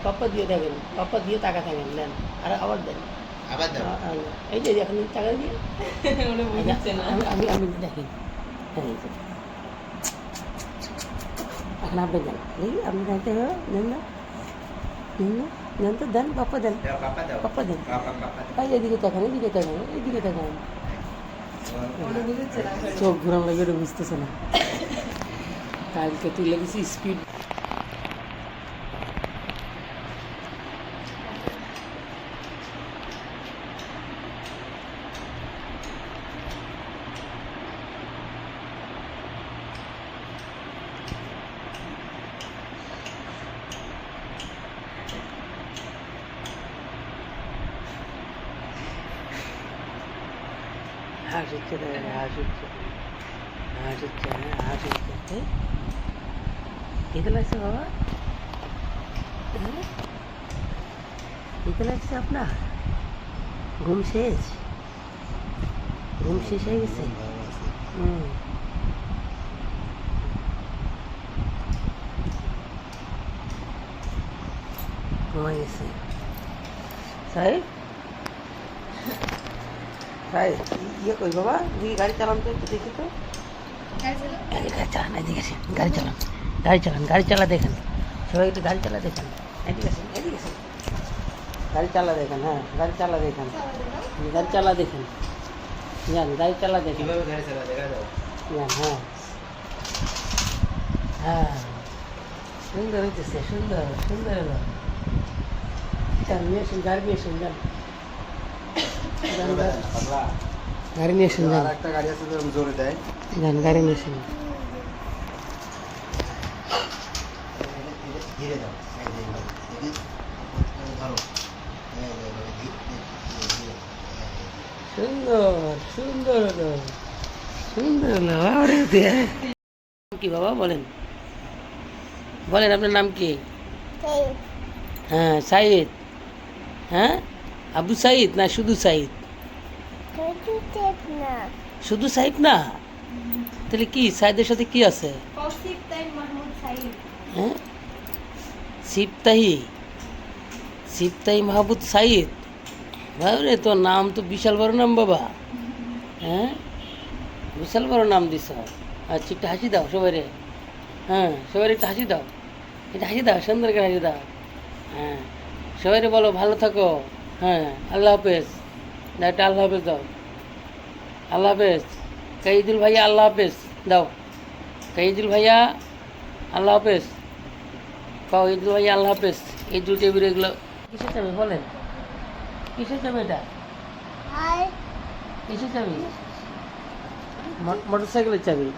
পাপ্পা দিয়ে দেখেন, পাপ্পা দিয়ে টাকা থাকেন নেন আর আবার দেন, আবার দাও। এই যে এখন টাকা দিয়ে আমি আমি দেখেন এখন আপনি দেন, দেখি আপনি জানতে হবে দেন না, দেন তো দেন, পাপ্পা দেন, দাও, পাপা দাও। পাপ্পা দেন, পাপা, পাপা দাও। এই এদিকে তাকান, এদিকে তাকান, এদিকে তাকান, চোখ ঘুরান লাগে, ওটা বুঝতেছে না। কালকে তুই লেগেছি স্পিড হাসিচ্ছে, হাসিচ্ছে, হাসিচ্ছে, হাসিচ্ছে, এতে লাগছে বাবা, এতে লাগছে আপনার ঘুম শেষ, ঘুম শেষ হয়ে গেছে। ঘুমাই গেছে সাহেব, সাহেব ইয়ে কই বাবা, দিকে গাড়ি চালান তো একটু দেখি তো, গাড়ি চালান, এদিকে আসেন, গাড়ি চালান, গাড়ি চালান, গাড়ি চালা দেখেন, সবাই একটু গাড়ি চালা দেখেন, এদিকে আসেন, এদিকে আসেন, গাড়ি চালা দেখেন, হ্যাঁ গাড়ি চালা দেখেন, গাড়ি চালা দেখেন, যান গাড়ি চালা দেখেন, কিভাবে গাড়ি চালায় দেখা দাও। যান, হ্যাঁ হ্যাঁ সুন্দর হইতেছে, সুন্দর সুন্দর হলো, যান নিয়ে আসুন, গাড়ি নিয়ে আসুন, যান গাড়ি নিয়ে আসুন, যান একটা গাড়ি আছে তো জোরে দেয়। যান গাড়ি নিয়ে আসুন, ধীরে দাও, ধরো। সুন্দর সুন্দর হলো, সুন্দর হলো, আরে কি বাবা বলেন, বলেন আপনার নাম কি? হ্যাঁ সাইদ, হ্যাঁ আবু সাইদ না শুধু সাইদ? শুধু সাইদ না, তাহলে কি সাইদের সাথে কি আছে? হ্যাঁ সিফতাহি, সিফতাহি মাহমুদ সাইদ, রে তোর নাম তো বিশাল বড় নাম বাবা, হ্যাঁ বিশাল বড় নাম দিস। আচ্ছা একটু হাসি দাও সবাই রে, হ্যাঁ সবাই একটু হাসি দাও, একটু হাসি দাও, সুন্দর করে হাসি দাও, হ্যাঁ সবাই বলো ভালো থাকো, হ্যাঁ আল্লাহ হাফেজ, দাও একটা আল্লাহ হাফেজ দাও, আল্লাহ হাফেজ, কাইদুল ভাইয়া আল্লাহ হাফেজ দাও, কাইদুল ভাইয়া আল্লাহ হাফেজ, কাও ঈদুল ভাইয়া আল্লাহ হাফেজ, ঈদুল টেবিল এগুলো কিসের চাবি বলেন, কিসের চাবি এটা, কিসের চাবি? মোটর সাইকেলের চাবি।